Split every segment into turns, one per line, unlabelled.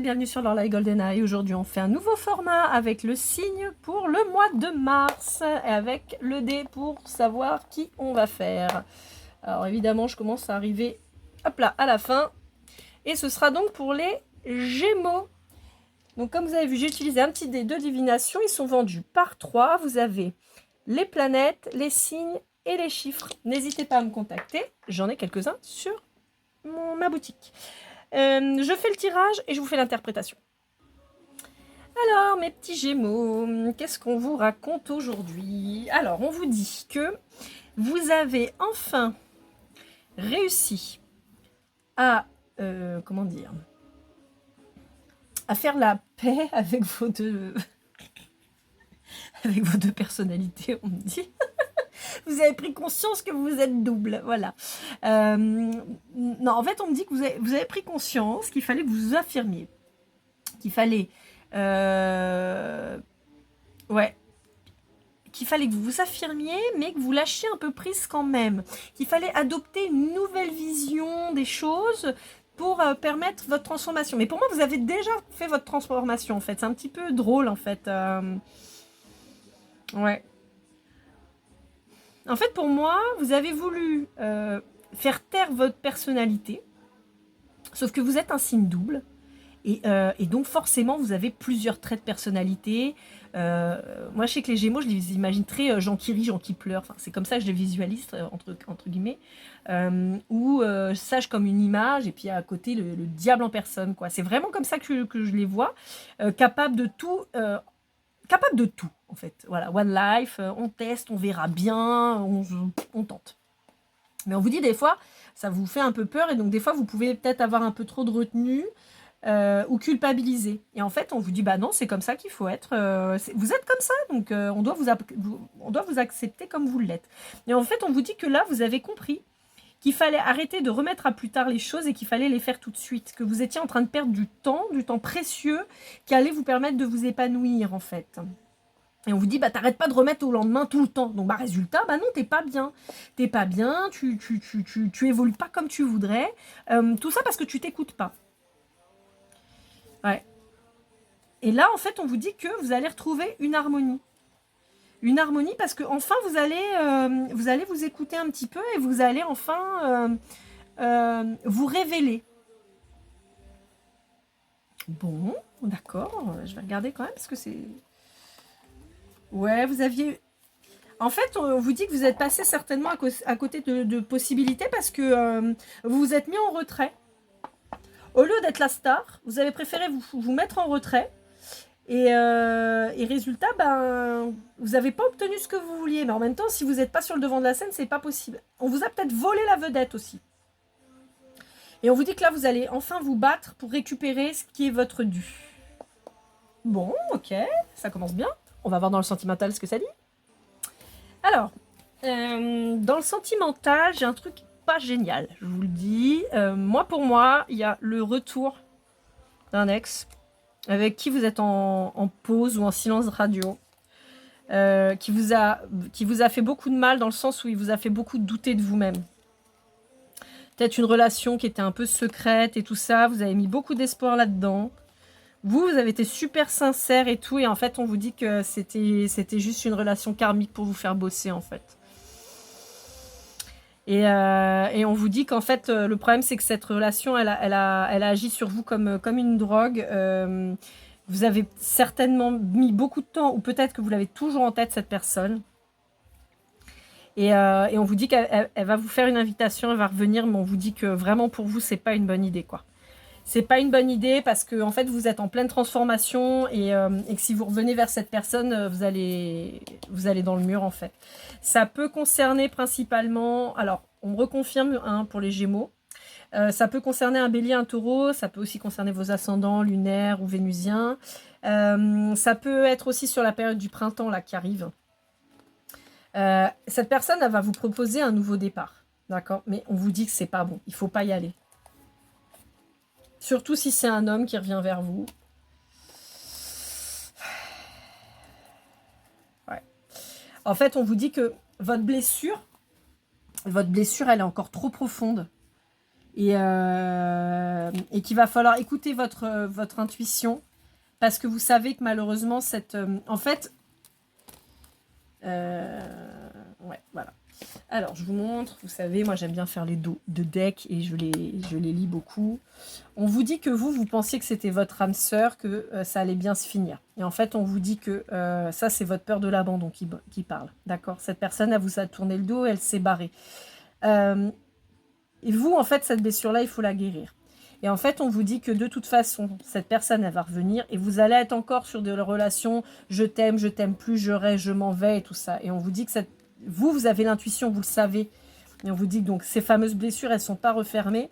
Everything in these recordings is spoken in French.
et bienvenue sur Lorelai GoldenEye. Aujourd'hui on fait un nouveau format avec le signe pour le mois de mars et avec le dé pour savoir qui on va faire. Alors évidemment je commence à arriver hop là, à la fin et ce sera donc pour les Gémeaux. Donc comme vous avez vu, j'ai utilisé un petit dé de divination, ils sont vendus par 3. Vous avez les planètes, les signes et les chiffres. N'hésitez pas à me contacter, j'en ai quelques-uns sur ma boutique. Je fais le tirage et je vous fais l'interprétation. Alors, mes petits Gémeaux, qu'est-ce qu'on vous raconte aujourd'hui? Alors, on vous dit que vous avez enfin réussi à, comment dire, à faire la paix avec vos deux, avec vos deux personnalités, on me dit. Vous avez pris conscience que vous êtes double, voilà. Non, en fait, on me dit que vous avez pris conscience qu'il fallait que vous vous affirmiez. Qu'il fallait... ouais. Qu'il fallait que vous vous affirmiez, mais que vous lâchiez un peu prise quand même. Qu'il fallait adopter une nouvelle vision des choses pour permettre votre transformation. Mais pour moi, vous avez déjà fait votre transformation, en fait. C'est un petit peu drôle, en fait. Ouais. En fait, pour moi, vous avez voulu faire taire votre personnalité, sauf que vous êtes un signe double. Et donc forcément, vous avez plusieurs traits de personnalité. Moi, je sais que les Gémeaux, je les imagine très gens qui rient, gens qui pleurent. Enfin, c'est comme ça que je les visualise, entre guillemets. Ou sage comme une image, et puis à côté, le diable en personne, quoi. C'est vraiment comme ça que je les vois. Capables de tout, en fait. Voilà, one life, on teste, on verra bien, on tente. Mais on vous dit des fois, ça vous fait un peu peur, et donc des fois, vous pouvez peut-être avoir un peu trop de retenue, ou culpabiliser. Et en fait, on vous dit, bah non, c'est comme ça qu'il faut être. Vous êtes comme ça, donc on doit vous accepter comme vous l'êtes. Et en fait, on vous dit que là, vous avez compris qu'il fallait arrêter de remettre à plus tard les choses et qu'il fallait les faire tout de suite. Que vous étiez en train de perdre du temps précieux qui allait vous permettre de vous épanouir, en fait. Et on vous dit, bah t'arrêtes pas de remettre au lendemain tout le temps. Donc bah résultat, bah non, t'es pas bien. T'es pas bien, tu évolues pas comme tu voudrais. Tout ça parce que tu t'écoutes pas. Ouais. Et là, en fait, on vous dit que vous allez retrouver une harmonie. Une harmonie parce que enfin, vous allez vous écouter un petit peu et vous allez enfin vous révéler. Bon, d'accord. Je vais regarder quand même parce que c'est... Ouais, vous aviez... En fait, on vous dit que vous êtes passé certainement à côté de possibilités parce que vous vous êtes mis en retrait. Au lieu d'être la star, vous avez préféré vous mettre en retrait. Et résultat, ben, vous n'avez pas obtenu ce que vous vouliez. Mais en même temps, si vous n'êtes pas sur le devant de la scène, c'est pas possible. On vous a peut-être volé la vedette aussi. Et on vous dit que là, vous allez enfin vous battre pour récupérer ce qui est votre dû. Bon, ok, ça commence bien. On va voir dans le sentimental ce que ça dit. Alors, dans le sentimental, j'ai un truc pas génial. Je vous le dis. Pour moi, il y a le retour d'un ex avec qui vous êtes en pause ou en silence radio, qui vous a fait beaucoup de mal dans le sens où il vous a fait beaucoup douter de vous-même. Peut-être une relation qui était un peu secrète et tout ça, vous avez mis beaucoup d'espoir là-dedans. Vous avez été super sincère et tout, et en fait, on vous dit que c'était juste une relation karmique pour vous faire bosser, en fait. Et on vous dit qu'en fait, le problème, c'est que cette relation, elle a agi sur vous comme une drogue. Vous avez certainement mis beaucoup de temps, ou peut-être que vous l'avez toujours en tête, cette personne. Et on vous dit qu'elle va vous faire une invitation, elle va revenir, mais on vous dit que vraiment pour vous, c'est pas une bonne idée, quoi. C'est pas une bonne idée parce que en fait, vous êtes en pleine transformation et que si vous revenez vers cette personne, vous allez dans le mur, en fait. Ça peut concerner principalement... Alors, on me reconfirme pour les Gémeaux. Ça peut concerner un bélier, un taureau. Ça peut aussi concerner vos ascendants lunaires ou vénusiens. Ça peut être aussi sur la période du printemps là qui arrive. Cette personne, elle va vous proposer un nouveau départ. D'accord? Mais on vous dit que c'est pas bon. Il faut pas y aller. Surtout si c'est un homme qui revient vers vous. Ouais. En fait, on vous dit que votre blessure, elle est encore trop profonde. et qu'il va falloir écouter votre intuition parce que vous savez que malheureusement, en fait, ouais, voilà. Alors, je vous montre, vous savez, moi j'aime bien faire les dos de deck et je les lis beaucoup. On vous dit que vous pensiez que c'était votre âme sœur, que ça allait bien se finir. Et en fait, on vous dit que ça, c'est votre peur de l'abandon qui parle. D'accord? Cette personne, elle vous a tourné le dos et elle s'est barrée. Et vous, en fait, cette blessure-là, il faut la guérir. Et en fait, on vous dit que de toute façon, cette personne, elle va revenir et vous allez être encore sur des relations je t'aime plus, je reste, je m'en vais et tout ça. Et on vous dit que vous avez l'intuition, vous le savez. Et on vous dit que donc ces fameuses blessures, elles ne sont pas refermées.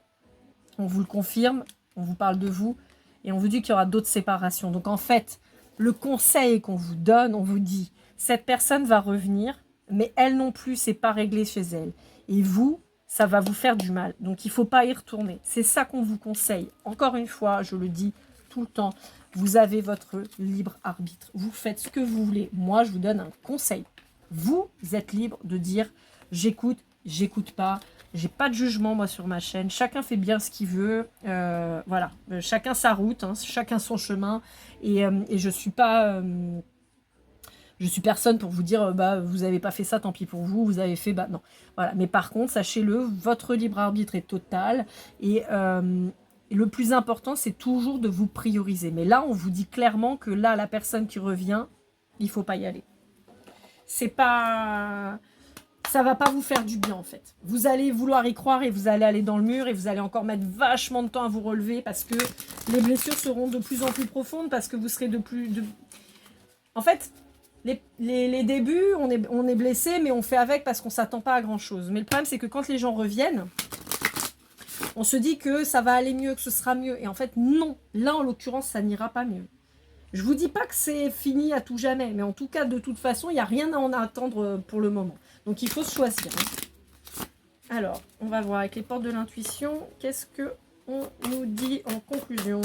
On vous le confirme, on vous parle de vous et on vous dit qu'il y aura d'autres séparations. Donc en fait, le conseil qu'on vous donne, on vous dit, cette personne va revenir, mais elle non plus, c'est pas réglé chez elle. Et vous, ça va vous faire du mal. Donc il ne faut pas y retourner. C'est ça qu'on vous conseille. Encore une fois, je le dis tout le temps, vous avez votre libre arbitre. Vous faites ce que vous voulez. Moi, je vous donne un conseil. Vous êtes libre de dire j'écoute, j'écoute pas. J'ai pas de jugement moi sur ma chaîne. Chacun fait bien ce qu'il veut. Voilà, chacun sa route, hein, chacun son chemin. Et je suis pas, je suis personne pour vous dire bah vous avez pas fait ça, tant pis pour vous. Vous avez fait bah non. Voilà. Mais par contre, sachez-le, votre libre arbitre est total et le plus important, c'est toujours de vous prioriser. Mais là, on vous dit clairement que là, la personne qui revient, il faut pas y aller. C'est pas... Ça va pas vous faire du bien, en fait. Vous allez vouloir y croire et vous allez aller dans le mur et vous allez encore mettre vachement de temps à vous relever parce que les blessures seront de plus en plus profondes parce que vous serez En fait, les débuts, on est blessé, mais on fait avec parce qu'on s'attend pas à grand-chose. Mais le problème, c'est que quand les gens reviennent, on se dit que ça va aller mieux, que ce sera mieux. Et en fait, non. Là, en l'occurrence, ça n'ira pas mieux. Je vous dis pas que c'est fini à tout jamais, mais en tout cas, de toute façon, il n'y a rien à en attendre pour le moment. Donc, il faut se choisir. Alors, on va voir avec les portes de l'intuition, qu'est-ce que on nous dit en conclusion?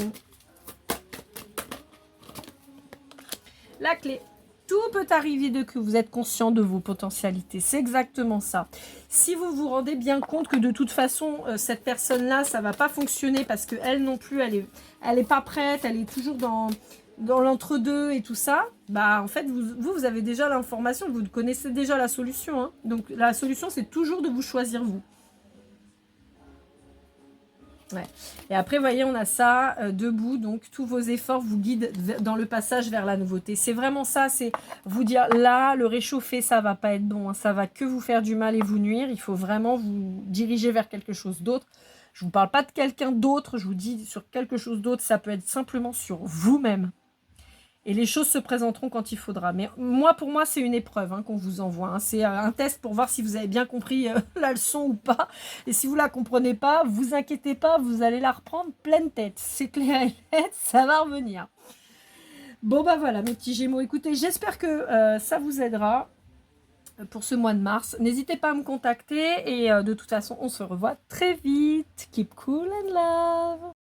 La clé. Tout peut arriver de que vous êtes conscient de vos potentialités. C'est exactement ça. Si vous vous rendez bien compte que de toute façon, cette personne-là, ça ne va pas fonctionner parce qu'elle non plus, elle est pas prête, elle est toujours dans l'entre-deux et tout ça, bah en fait, vous avez déjà l'information, vous connaissez déjà la solution. Hein. Donc la solution, c'est toujours de vous choisir vous. Ouais. Et après, vous voyez, on a ça debout, donc tous vos efforts vous guident dans le passage vers la nouveauté. C'est vraiment ça, c'est vous dire, là, le réchauffer, ça va pas être bon, hein, ça va que vous faire du mal et vous nuire. Il faut vraiment vous diriger vers quelque chose d'autre. Je vous parle pas de quelqu'un d'autre, je vous dis sur quelque chose d'autre, ça peut être simplement sur vous-même. Et les choses se présenteront quand il faudra. Mais pour moi, c'est une épreuve hein, qu'on vous envoie. Hein. C'est un test pour voir si vous avez bien compris la leçon ou pas. Et si vous ne la comprenez pas, vous inquiétez pas, vous allez la reprendre pleine tête. C'est clair et net, ça va revenir. Bon, bah voilà, mes petits Gémeaux. Écoutez, j'espère que ça vous aidera pour ce mois de mars. N'hésitez pas à me contacter. Et de toute façon, on se revoit très vite. Keep cool and love.